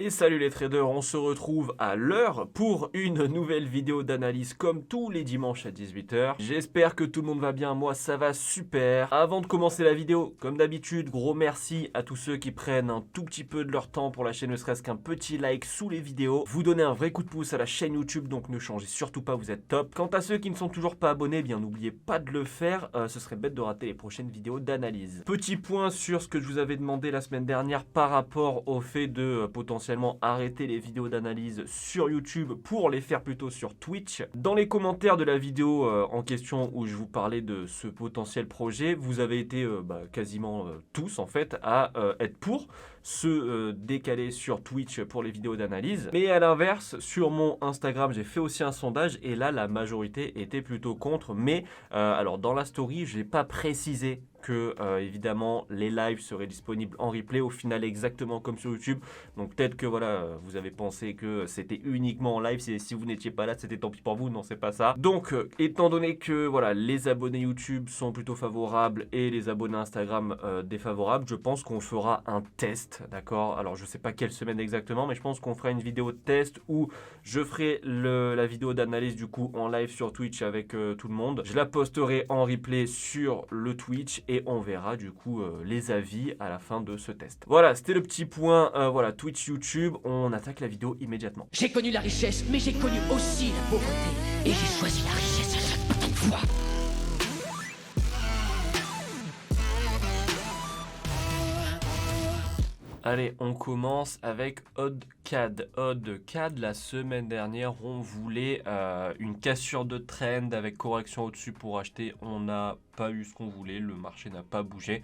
Et salut les traders, on se retrouve à l'heure pour une nouvelle vidéo d'analyse comme tous les dimanches à 18h. J'espère que tout le monde va bien, moi ça va super. Avant de commencer la vidéo, comme d'habitude, gros merci à tous ceux qui prennent un tout petit peu de leur temps pour lâcher ne serait-ce qu'un petit like sous les vidéos. Vous donnez un vrai coup de pouce à la chaîne YouTube, donc ne changez surtout pas, vous êtes top. Quant à ceux qui ne sont toujours pas abonnés, eh bien n'oubliez pas de le faire, ce serait bête de rater les prochaines vidéos d'analyse. Petit point sur ce que je vous avais demandé la semaine dernière par rapport au fait de potentiellement arrêter les vidéos d'analyse sur YouTube pour les faire plutôt sur Twitch. Dans les commentaires de la vidéo en question où je vous parlais de ce potentiel projet, vous avez été quasiment tous en fait à être pour se décaler sur Twitch pour les vidéos d'analyse. Mais à l'inverse, sur mon Instagram, j'ai fait aussi un sondage et là, la majorité était plutôt contre. Mais alors dans la story, je n'ai pas précisé que évidemment les lives seraient disponibles en replay au final exactement comme sur YouTube. Donc peut-être que voilà, vous avez pensé que c'était uniquement en live, si vous n'étiez pas là, c'était tant pis pour vous, non c'est pas ça. Donc étant donné que voilà, les abonnés YouTube sont plutôt favorables et les abonnés Instagram défavorables, je pense qu'on fera un test, d'accord? Alors je sais pas quelle semaine exactement, mais je pense qu'on fera une vidéo de test où je ferai la vidéo d'analyse du coup en live sur Twitch avec tout le monde. Je la posterai en replay sur le Twitch et on verra du coup les avis à la fin de ce test. Voilà, c'était le petit point, voilà, Twitch, YouTube, on attaque la vidéo immédiatement. J'ai connu la richesse, mais j'ai connu aussi la pauvreté. Et j'ai choisi la richesse à chaque putain de fois. Allez, on commence avec Oddcad. Oddcad, la semaine dernière, on voulait une cassure de trend avec correction au-dessus pour acheter. On n'a pas eu ce qu'on voulait, le marché n'a pas bougé.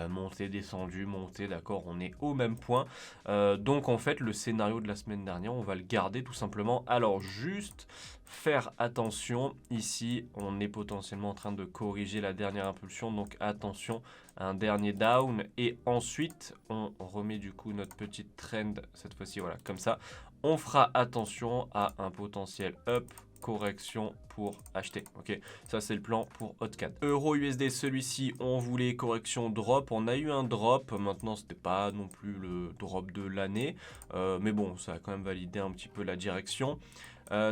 Montée, descendu, montée, d'accord, on est au même point. Donc en fait, le scénario de la semaine dernière, on va le garder tout simplement. Alors juste faire attention, ici, on est potentiellement en train de corriger la dernière impulsion, donc attention, un dernier down et ensuite on remet du coup notre petite trend cette fois-ci, voilà, comme ça. On fera attention à un potentiel up, correction pour acheter. Ok, ça c'est le plan pour Oddcad. Euro USD, celui-ci, on voulait correction drop. On a eu un drop. Maintenant, c'était pas non plus le drop de l'année, mais bon, ça a quand même validé un petit peu la direction.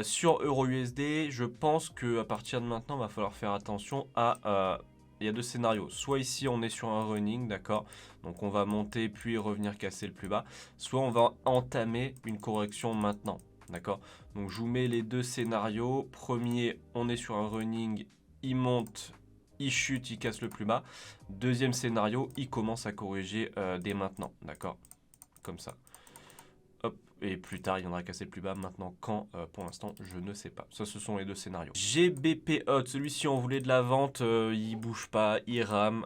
Sur Euro USD, je pense que à partir de maintenant, il va falloir faire attention à il y a deux scénarios. Soit ici, on est sur un running, d'accord, donc on va monter puis revenir casser le plus bas. Soit on va entamer une correction maintenant, d'accord. Donc je vous mets les deux scénarios. Premier, on est sur un running, il monte, il chute, il casse le plus bas. Deuxième scénario, il commence à corriger dès maintenant, d'accord, comme ça. Hop, et plus tard il viendra casser le plus bas. Maintenant quand, pour l'instant je ne sais pas. Ça, ce sont les deux scénarios. GBP Hot, celui-ci on voulait de la vente, il bouge pas, il rame,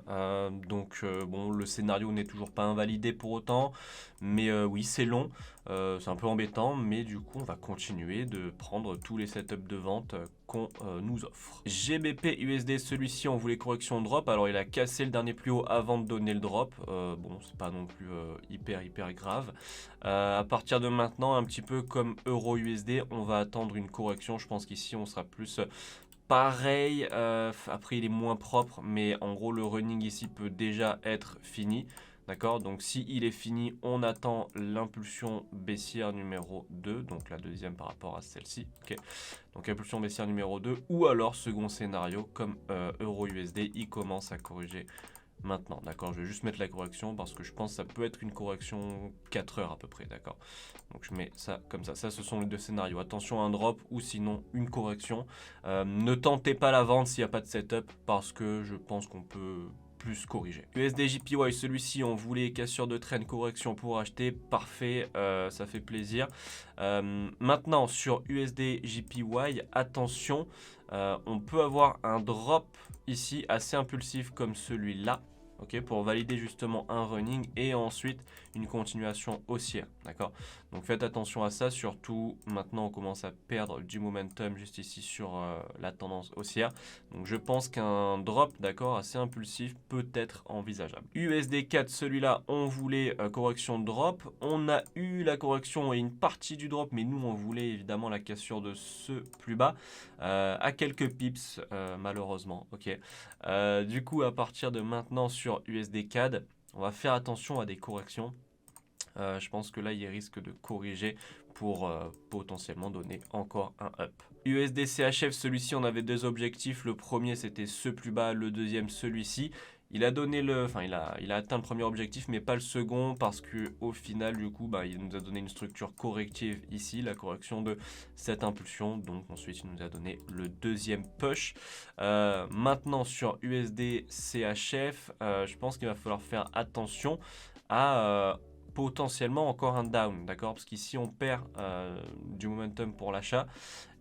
donc bon, le scénario n'est toujours pas invalidé pour autant, mais oui c'est long, c'est un peu embêtant, mais du coup on va continuer de prendre tous les setups de vente qu'on nous offre. GBP USD, celui-ci on voulait correction drop, alors il a cassé le dernier plus haut avant de donner le drop, bon c'est pas non plus hyper grave. À partir de maintenant, un petit peu comme Euro USD, on va attendre une correction. Je pense qu'ici on sera plus pareil. Après il est moins propre, mais en gros le running ici peut déjà être fini. D'accord, donc si il est fini, on attend l'impulsion baissière numéro 2, donc la deuxième par rapport à celle-ci. Okay. Donc impulsion baissière numéro 2, ou alors second scénario, comme Euro USD, il commence à corriger maintenant, d'accord. Je vais juste mettre la correction parce que je pense que ça peut être une correction 4 heures à peu près, d'accord. Donc je mets ça comme ça. Ça, ce sont les deux scénarios. Attention à un drop ou sinon une correction. Ne tentez pas la vente s'il n'y a pas de setup parce que je pense qu'on peut plus corriger. USD JPY, celui-ci on voulait cassure de trend, correction pour acheter, parfait, ça fait plaisir. Maintenant sur USD JPY, attention, on peut avoir un drop ici assez impulsif comme celui-là. Okay, pour valider justement un running et ensuite une continuation haussière, d'accord. Donc faites attention à ça, surtout maintenant on commence à perdre du momentum juste ici sur la tendance haussière. Donc je pense qu'un drop, d'accord, assez impulsif peut être envisageable. USD 4, celui-là, on voulait correction de drop. On a eu la correction et une partie du drop, mais nous on voulait évidemment la cassure de ce plus bas à quelques pips malheureusement. Ok. Du coup, à partir de maintenant sur USD CAD, on va faire attention à des corrections. Je pense que là, il risque de corriger pour potentiellement donner encore un up. USD CHF, celui-ci, on avait deux objectifs. Le premier, c'était ce plus bas. Le deuxième, celui-ci. Il a donné il a atteint le premier objectif, mais pas le second, parce que au final, du coup, il nous a donné une structure corrective ici, la correction de cette impulsion. Donc ensuite, il nous a donné le deuxième push. Maintenant, sur USD CHF, je pense qu'il va falloir faire attention à potentiellement encore un down, d'accord? Parce qu'ici, on perd du momentum pour l'achat.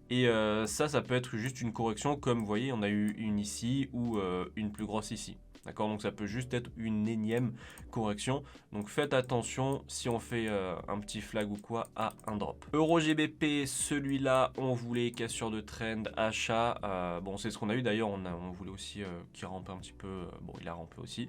Et ça peut être juste une correction, comme vous voyez, on a eu une ici ou une plus grosse ici. D'accord, donc ça peut juste être une énième correction. Donc faites attention si on fait un petit flag ou quoi à un drop. Euro GBP, celui-là, on voulait cassure de trend, achat. Bon, c'est ce qu'on a eu d'ailleurs. On voulait aussi qu'il rampe un petit peu. Bon, il a rampé aussi.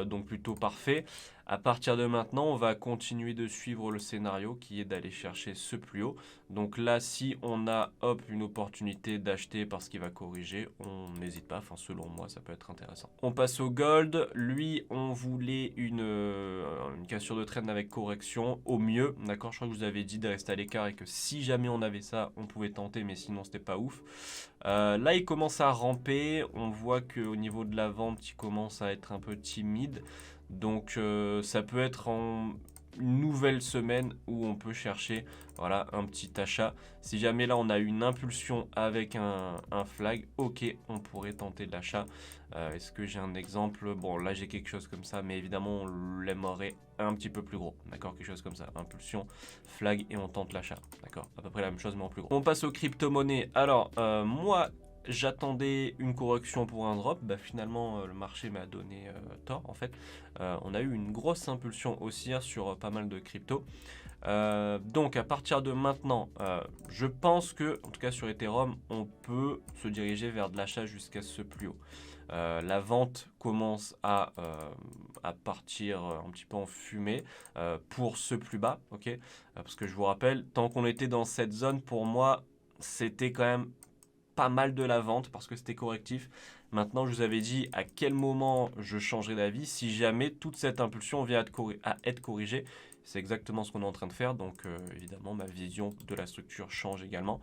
Donc plutôt parfait. À partir de maintenant, on va continuer de suivre le scénario qui est d'aller chercher ce plus haut. Donc là, si on a une opportunité d'acheter parce qu'il va corriger, on n'hésite pas. Enfin, selon moi, ça peut être intéressant. On passe au gold. Lui, on voulait une cassure de trend avec correction au mieux. D'accord, je crois que je vous avais dit de rester à l'écart et que si jamais on avait ça, on pouvait tenter, mais sinon, c'était pas ouf. Là, il commence à ramper. On voit qu'au niveau de la vente, il commence à être un peu timide. Donc ça peut être une nouvelle semaine où on peut chercher un petit achat. Si jamais là on a une impulsion avec un flag, ok, on pourrait tenter de l'achat. Est-ce que j'ai un exemple? Bon, là j'ai quelque chose comme ça, mais évidemment on l'aimerait un petit peu plus gros. D'accord, quelque chose comme ça. Impulsion, flag et on tente l'achat. D'accord, à peu près la même chose mais en plus gros. On passe aux crypto-monnaies. Alors moi, j'attendais une correction pour un drop, finalement le marché m'a donné tort en fait. On a eu une grosse impulsion haussière sur pas mal de crypto. Donc à partir de maintenant, je pense que, en tout cas sur Ethereum, on peut se diriger vers de l'achat jusqu'à ce plus haut. La vente commence à partir un petit peu en fumée pour ce plus bas, ok, parce que je vous rappelle, tant qu'on était dans cette zone, pour moi, c'était quand même pas mal de la vente parce que c'était correctif. Maintenant, je vous avais dit à quel moment je changerai d'avis si jamais toute cette impulsion vient à être corrigée. C'est exactement ce qu'on est en train de faire. Donc, évidemment, ma vision de la structure change également.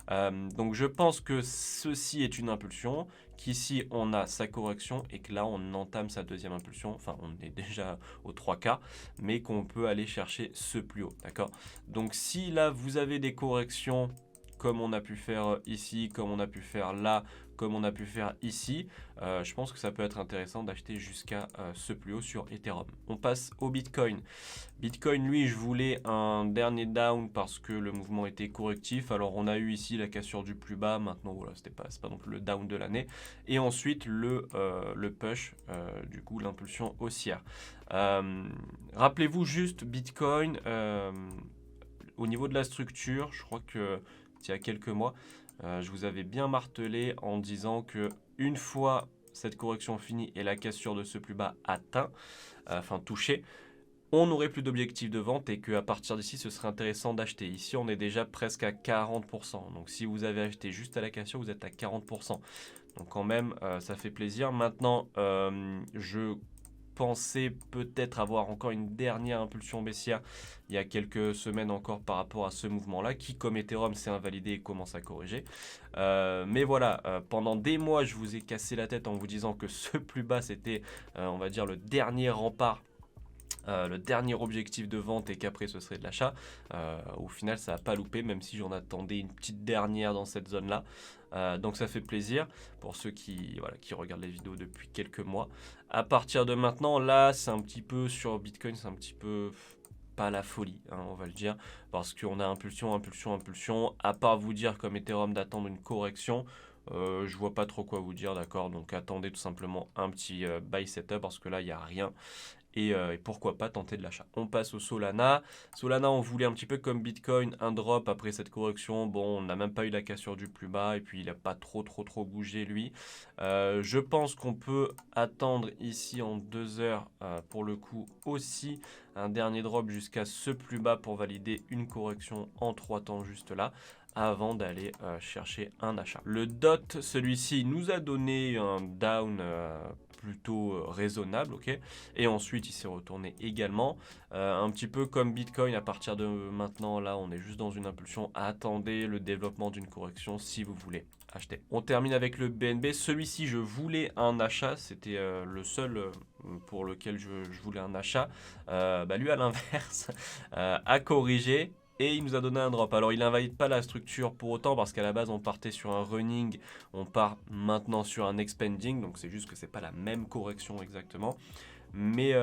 Donc, je pense que ceci est une impulsion, qu'ici, on a sa correction et que là, on entame sa deuxième impulsion. Enfin, on est déjà aux 3 quarts, mais qu'on peut aller chercher ce plus haut. D'accord? Donc, si là, vous avez des corrections comme on a pu faire ici, comme on a pu faire là, comme on a pu faire ici, je pense que ça peut être intéressant d'acheter jusqu'à ce plus haut sur Ethereum. On passe au Bitcoin. Bitcoin, lui, je voulais un dernier down parce que le mouvement était correctif. Alors, on a eu ici la cassure du plus bas. Maintenant, voilà, c'est pas donc le down de l'année. Et ensuite, le push, du coup, l'impulsion haussière. Rappelez-vous juste, Bitcoin, au niveau de la structure, je crois que il y a quelques mois, je vous avais bien martelé en disant que une fois cette correction finie et la cassure de ce plus bas atteint, touché, on n'aurait plus d'objectif de vente et qu'à partir d'ici, ce serait intéressant d'acheter. Ici, on est déjà presque à 40%. Donc, si vous avez acheté juste à la cassure, vous êtes à 40%. Donc, quand même, ça fait plaisir. Maintenant, je pensais peut-être avoir encore une dernière impulsion baissière il y a quelques semaines encore par rapport à ce mouvement-là qui, comme Ethereum, s'est invalidé et commence à corriger. Mais voilà, pendant des mois, je vous ai cassé la tête en vous disant que ce plus bas, c'était, on va dire, le dernier rempart. Le dernier objectif de vente et qu'après ce serait de l'achat. Au final, ça n'a pas loupé, même si j'en attendais une petite dernière dans cette zone-là. Donc ça fait plaisir pour ceux qui regardent les vidéos depuis quelques mois. À partir de maintenant, là, c'est un petit peu sur Bitcoin, c'est un petit peu pas la folie, on va le dire, parce qu'on a impulsion. À part vous dire comme Ethereum d'attendre une correction, je vois pas trop quoi vous dire, d'accord. Donc attendez tout simplement un petit buy setup parce que là, il n'y a rien. Et pourquoi pas tenter de l'achat. On passe au Solana. Solana, on voulait un petit peu comme Bitcoin, un drop après cette correction. Bon, on n'a même pas eu la cassure du plus bas et puis il n'a pas trop bougé lui. Je pense qu'on peut attendre ici en 2 heures pour le coup aussi un dernier drop jusqu'à ce plus bas pour valider une correction en 3 temps juste là. avant d'aller chercher un achat. Le DOT, celui-ci nous a donné un down plutôt raisonnable, ok, et ensuite il s'est retourné également, un petit peu comme Bitcoin. À partir de maintenant, là on est juste dans une impulsion, attendez le développement d'une correction si vous voulez acheter. On termine avec le BNB, celui-ci je voulais un achat, c'était le seul pour lequel je voulais un achat. Lui à l'inverse a corrigé et il nous a donné un drop. Alors il n'invalide pas la structure pour autant, parce qu'à la base on partait sur un running, on part maintenant sur un expanding, donc c'est juste que c'est pas la même correction exactement. Mais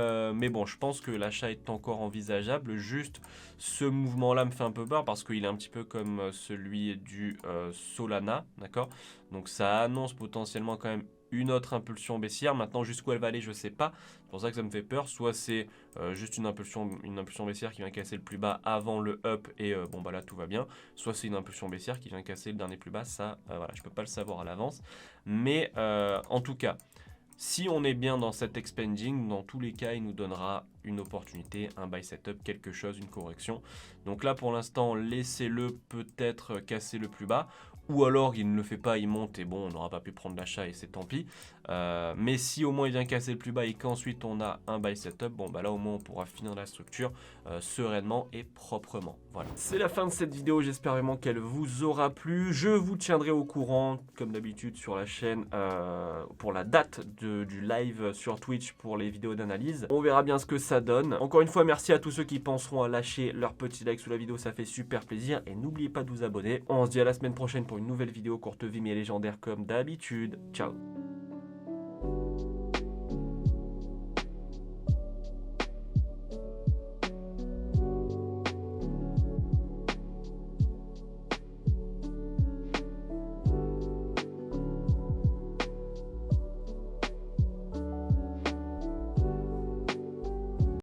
bon, je pense que l'achat est encore envisageable. Juste ce mouvement là me fait un peu peur, parce qu'il est un petit peu comme celui du Solana, d'accord. Donc ça annonce potentiellement quand même une autre impulsion baissière. Maintenant, jusqu'où elle va aller, je sais pas. C'est pour ça que ça me fait peur. Soit c'est juste une impulsion baissière qui vient casser le plus bas avant le up et là tout va bien. Soit c'est une impulsion baissière qui vient casser le dernier plus bas. Ça, voilà, je peux pas le savoir à l'avance. Mais en tout cas, si on est bien dans cet expanding, dans tous les cas, il nous donnera une opportunité, un buy setup, quelque chose, une correction. Donc là, pour l'instant, laissez-le peut-être casser le plus bas. Ou alors, il ne le fait pas, il monte et bon, on n'aura pas pu prendre l'achat et c'est tant pis. Mais si au moins il vient casser le plus bas et qu'ensuite on a un buy setup, là au moins on pourra finir la structure sereinement et proprement. Voilà. C'est la fin de cette vidéo, j'espère vraiment qu'elle vous aura plu. Je vous tiendrai au courant, comme d'habitude, sur la chaîne pour la date du live sur Twitch pour les vidéos d'analyse. On verra bien ce que ça donne. Encore une fois, merci à tous ceux qui penseront à lâcher leur petit like sous la vidéo, ça fait super plaisir. Et n'oubliez pas de vous abonner. On se dit à la semaine prochaine pour une nouvelle vidéo courte vie mais légendaire comme d'habitude. Ciao.